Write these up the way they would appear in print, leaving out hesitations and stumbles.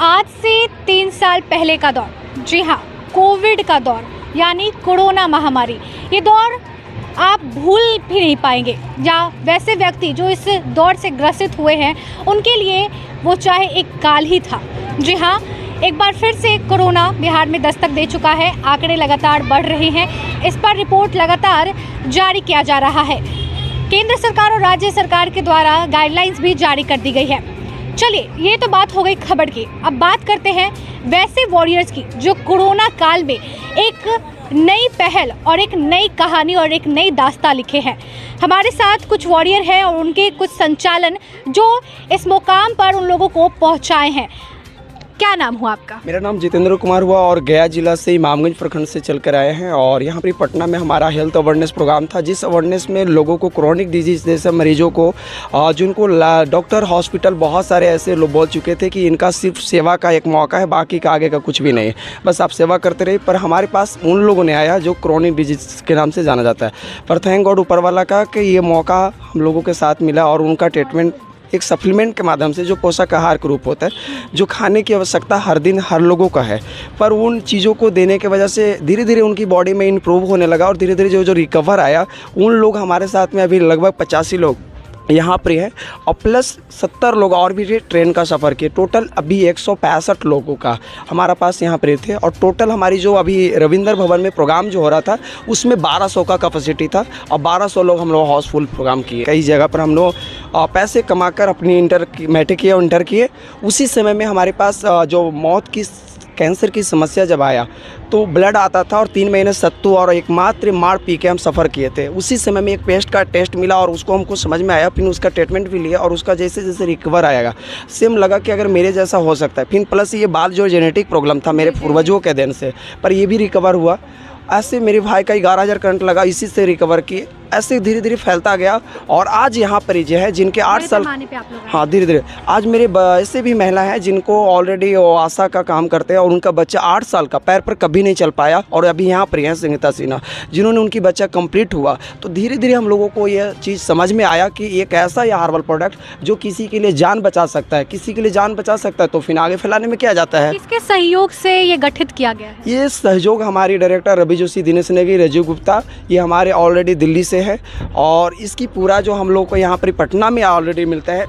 आज से 3 साल पहले का दौर, जी हाँ, कोविड का दौर यानी कोरोना महामारी, ये दौर आप भूल भी नहीं पाएंगे। या वैसे व्यक्ति जो इस दौर से ग्रसित हुए हैं उनके लिए वो चाहे एक काल ही था। जी हाँ, एक बार फिर से कोरोना बिहार में दस्तक दे चुका है। आंकड़े लगातार बढ़ रहे हैं, इस पर रिपोर्ट लगातार जारी किया जा रहा है। केंद्र सरकार और राज्य सरकार के द्वारा गाइडलाइंस भी जारी कर दी गई है। चलिए, ये तो बात हो गई खबर की। अब बात करते हैं वैसे वॉरियर्स की जो कोरोना काल में एक नई पहल और एक नई कहानी और एक नई दास्तां लिखे हैं। हमारे साथ कुछ वॉरियर हैं और उनके कुछ संचालन जो इस मुकाम पर उन लोगों को पहुंचाए हैं। क्या नाम हुआ आपका? मेरा नाम जितेंद्र कुमार हुआ और गया जिला से इमामगंज प्रखंड से चल कर आए हैं। और यहाँ पर पटना में हमारा हेल्थ अवेयरनेस प्रोग्राम था, जिस अवेयरनेस में लोगों को क्रोनिक डिजीज जैसे मरीजों को जिनको डॉक्टर हॉस्पिटल बहुत सारे ऐसे लोग बोल चुके थे कि इनका सिर्फ सेवा का एक मौका है, बाकी का आगे का कुछ भी नहीं, बस आप सेवा करते रहिए। पर हमारे पास उन लोगों ने आया जो क्रोनिक डिजीज के नाम से जाना जाता है। पर थैंक गॉड ऊपर वाला का कि ये मौका हम लोगों के साथ मिला और उनका ट्रीटमेंट एक सप्लीमेंट के माध्यम से, जो पोषक आहार के रूप होता है, जो खाने की आवश्यकता हर दिन हर लोगों का है, पर उन चीज़ों को देने की वजह से धीरे धीरे उनकी बॉडी में इम्प्रूव होने लगा और धीरे धीरे जो रिकवर आया, उन लोग हमारे साथ में अभी लगभग 85 लोग यहाँ पर है और प्लस 70 लोग और भी ट्रेन का सफ़र किए। टोटल अभी 165 लोगों का हमारा पास यहाँ पर थे। और टोटल हमारी जो अभी रविंद्र भवन में प्रोग्राम जो हो रहा था उसमें 1200 का कैपेसिटी था और 1200 लोग हम लोग हाउसफुल प्रोग्राम किए। कई जगह पर हम लोग पैसे कमाकर अपनी मैट्रिक किए और इंटर किए। उसी समय में हमारे पास जो मौत की कैंसर की समस्या जब आया तो ब्लड आता था और 3 महीने सत्तू और एकमात्र मार पी के हम सफ़र किए थे। उसी समय में एक पेस्ट का टेस्ट मिला और उसको हमको समझ में आया, फिर उसका ट्रीटमेंट भी लिया और उसका जैसे जैसे रिकवर आएगा सेम लगा कि अगर मेरे जैसा हो सकता है। फिर प्लस ये बात जो जेनेटिक प्रॉब्लम था मेरे पूर्वजों के देन से, पर ये भी रिकवर हुआ। ऐसे मेरे भाई का 11,000 करंट लगा, इसी से रिकवर किए। ऐसे धीरे धीरे फैलता गया और आज यहाँ पर जो है जिनके 8 साल, हाँ धीरे धीरे आज मेरे ऐसे भी महिला हैं जिनको ऑलरेडी आशा का काम करते हैं और उनका बच्चा 8 साल का पैर पर कभी नहीं चल पाया और अभी यहाँ पर हैं संगीता सिन्हा, जिन्होंने उनकी बच्चा कंप्लीट हुआ। तो धीरे धीरे हम लोगों को यह चीज़ समझ में आया कि एक ऐसा यह हर्बल प्रोडक्ट जो किसी के लिए जान बचा सकता है, किसी के लिए जान बचा सकता है, तो फिर आगे फैलाने में क्या जाता है। किसके सहयोग से ये गठित किया गया है? ये सहयोग हमारी डायरेक्टर रवि जोशी, दिनेश नेगी, राजीव गुप्ता, ये हमारे ऑलरेडी दिल्ली से है। और इसकी पूरा जो हम लोग को यहाँ पर पटना में ऑलरेडी मिलता है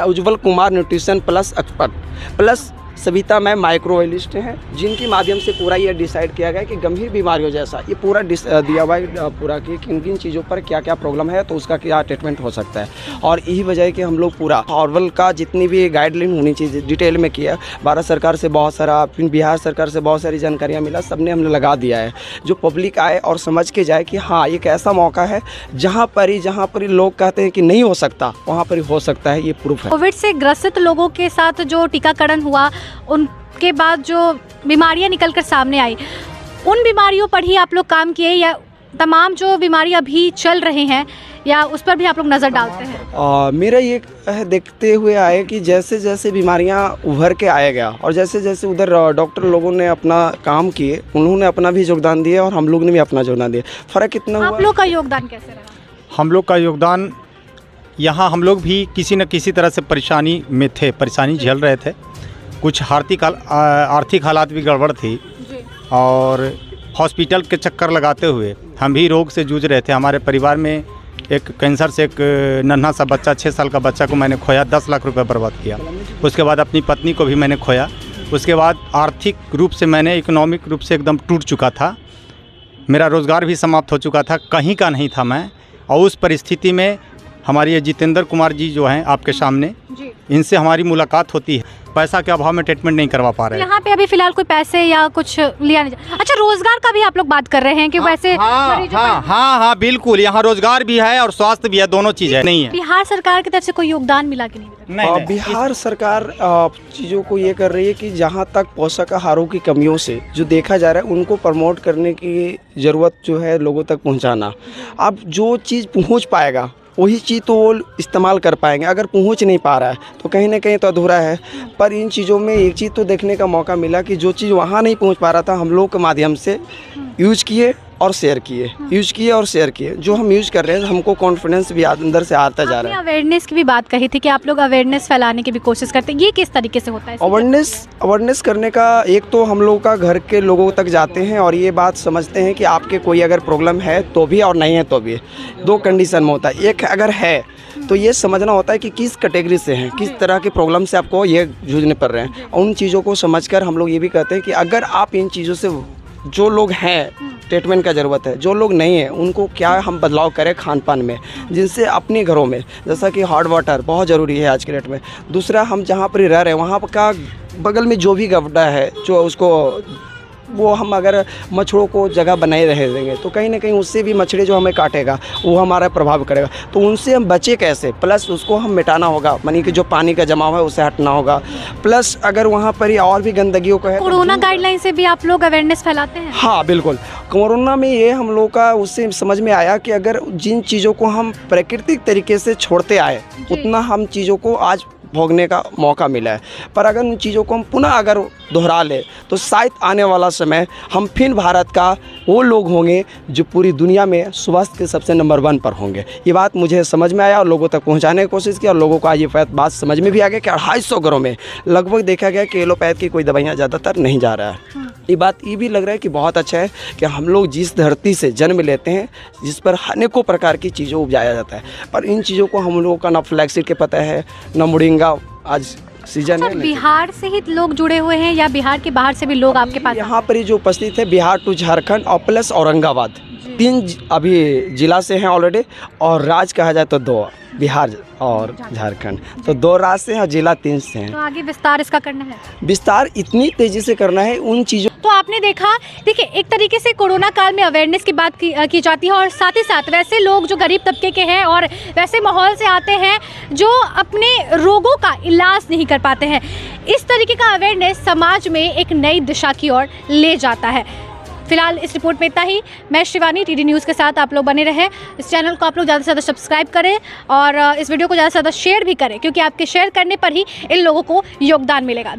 Ujjwal Kumar nutrition plus expert plus Savita ma'am microbiologist हैं, जिनके माध्यम से पूरा ये डिसाइड किया गया कि गंभीर बीमारियों जैसा ये पूरा दिया हुआ है पूरा कि किन किन चीज़ों पर क्या क्या प्रॉब्लम है तो उसका क्या ट्रीटमेंट हो सकता है। और यही वजह है कि हम लोग पूरा हर्बल का जितनी भी गाइडलाइन होनी चाहिए डिटेल में किया। भारत सरकार से बहुत सारा, फिर बिहार सरकार से बहुत सारी जानकारियाँ मिला, सबने हमने लगा दिया है जो पब्लिक आए और समझ के जाए कि हाँ एक ऐसा मौका है जहाँ पर ही लोग कहते हैं कि नहीं हो सकता, वहाँ पर ही हो सकता है। ये प्रूफ है। कोविड से ग्रसित लोगों के साथ जो टीकाकरण हुआ, उनके बाद जो बीमारियां निकलकर सामने आई, उन बीमारियों पर ही आप लोग काम किए या तमाम जो बीमारी अभी चल रहे हैं या उस पर भी आप लोग नज़र डालते हैं? मेरा ये देखते हुए आए कि जैसे जैसे बीमारियां उभर के आया गया और जैसे जैसे उधर डॉक्टर लोगों ने अपना काम किए, उन्होंने अपना भी योगदान दिया और हम लोग ने भी अपना योगदान दिया। फ़र्क कितना हुआ? आप लोग का योगदान कैसे रहा? हम लोग का योगदान, यहाँ हम लोग भी किसी न किसी तरह से परेशानी में थे, परेशानी झेल रहे थे। कुछ आर्थिक हालात भी गड़बड़ थी और हॉस्पिटल के चक्कर लगाते हुए हम भी रोग से जूझ रहे थे। हमारे परिवार में एक कैंसर से एक नन्हा सा बच्चा, 6 साल का बच्चा को मैंने खोया, 10 लाख रुपए बर्बाद किया। उसके बाद अपनी पत्नी को भी मैंने खोया। उसके बाद आर्थिक रूप से मैंने इकोनॉमिक रूप से एकदम टूट चुका था। मेरा रोज़गार भी समाप्त हो चुका था, कहीं का नहीं था मैं। और उस परिस्थिति में हमारे ये जितेंद्र कुमार जी जो हैं आपके सामने, इनसे हमारी मुलाकात होती है। पैसा के अभाव में ट्रीटमेंट नहीं करवा पा रहे हैं। यहाँ पे अभी फिलहाल कोई पैसे या कुछ लिया नहीं। अच्छा, रोजगार का भी आप लोग बात कर रहे हैं कि वैसे हाँ बिल्कुल, यहाँ रोजगार भी है और स्वास्थ्य भी है, दोनों चीज़ें नहीं है। बिहार सरकार की तरफ से कोई योगदान मिला कि नहीं? बिहार सरकार चीज़ों को ये कर रही है कि जहाँ तक पोषक आहारों की कमियों से जो देखा जा रहा है उनको प्रमोट करने की ज़रूरत जो है लोगों तक पहुँचाना। अब जो चीज़ पहुँच पाएगा वही चीज़ तो वो इस्तेमाल कर पाएंगे, अगर पहुंच नहीं पा रहा है तो कहीं ना कहीं तो अधूरा है। पर इन चीज़ों में एक चीज़ तो देखने का मौका मिला कि जो चीज़ वहाँ नहीं पहुंच पा रहा था हम लोग के माध्यम से यूज किए और शेयर किए, यूज किए और शेयर किए। जो हम यूज कर रहे हैं हमको कॉन्फिडेंस भी अंदर से आता जा रहा है। अवेयरनेस की भी बात कही थी कि आप लोग अवेयरनेस फैलाने की भी कोशिश करते हैं, ये किस तरीके से होता है? अवेयरनेस करने का एक तो हम लोग का घर के लोगों तक जाते हैं और ये बात समझते हैं कि आपके कोई अगर प्रॉब्लम है तो भी और नहीं है तो भी। दो कंडीशन में होता है, एक अगर है तो ये समझना होता है कि किस कैटेगरी से हैं, किस तरह के प्रॉब्लम से आपको ये जूझने पड़ रहे हैं। उन चीज़ों को समझकर हम लोग ये भी कहते हैं कि अगर आप इन चीज़ों से, जो लोग हैं ट्रीटमेंट का ज़रूरत है, जो लोग नहीं हैं उनको क्या हम बदलाव करें खान पान में, जिनसे अपने घरों में, जैसा कि हॉट वाटर बहुत ज़रूरी है आज के डेट में। दूसरा, हम जहाँ पर रह रहे हैं वहाँ का बगल में जो भी गड्ढा है, जो उसको वो हम अगर मच्छरों को जगह बनाए रह देंगे तो कहीं ना कहीं उससे भी मच्छर जो हमें काटेगा वो हमारा प्रभाव करेगा। तो उनसे हम बचे कैसे, प्लस उसको हम मिटाना होगा, मानी कि जो पानी का जमाव है उसे हटना होगा। प्लस अगर वहाँ पर ही और भी गंदगियों का है, कोरोना गाइडलाइन से भी आप लोग अवेयरनेस फैलाते हैं? हाँ बिल्कुल। कोरोना में ये हम लोग का उससे समझ में आया कि अगर जिन चीज़ों को हम प्राकृतिक तरीके से छोड़ते आए उतना हम चीज़ों को आज भोगने का मौका मिला है। पर अगर उन चीज़ों को हम पुनः अगर दोहरा ले तो शायद आने वाला समय हम फिर भारत का वो लोग होंगे जो पूरी दुनिया में स्वास्थ्य के सबसे नंबर 1 पर होंगे। ये बात मुझे समझ में आया और लोगों तक पहुंचाने की कोशिश की और लोगों को आज ये बात समझ में भी आ गया कि 250 घरों में लगभग देखा गया कि एलोपैथ की कोई दवाइयाँ ज़्यादातर नहीं जा रहा है। ये बात ये भी लग रहा है कि बहुत अच्छा है कि हम लोग जिस धरती से जन्म लेते हैं, जिस पर अनेकों प्रकार की चीज़ों उपजाया जाता है, पर इन चीज़ों को हम लोगों का ना फ्लैक्सीड के पता है ना मोरिंगा, आज सीजन है। बिहार से ही लोग जुड़े हुए हैं या बिहार के बाहर से भी लोग आपके पास? यहाँ पर ही जो उपस्थित है बिहार टू झारखंड और प्लस औरंगाबाद, 3 अभी जिला से हैं ऑलरेडी, और राज्य कहा जाए तो 2, बिहार और झारखंड, तो 2 राज्य से हैं और जिला 3 से हैं। तो आगे विस्तार इसका करना है? विस्तार इतनी तेजी से करना है उन चीज़ों। तो आपने देखा, देखिए एक तरीके से कोरोना काल में अवेयरनेस की बात की जाती है और साथ ही साथ वैसे लोग जो गरीब तबके के हैं और वैसे माहौल से आते हैं जो अपने रोगों का इलाज नहीं कर पाते हैं, इस तरीके का अवेयरनेस समाज में एक नई दिशा की ओर ले जाता है। फिलहाल इस रिपोर्ट में इतना ही। मैं शिवानी, टीडी न्यूज़ के साथ आप लोग बने रहें। इस चैनल को आप लोग ज़्यादा से ज़्यादा सब्सक्राइब करें और इस वीडियो को ज़्यादा से ज़्यादा शेयर भी करें, क्योंकि आपके शेयर करने पर ही इन लोगों को योगदान मिलेगा।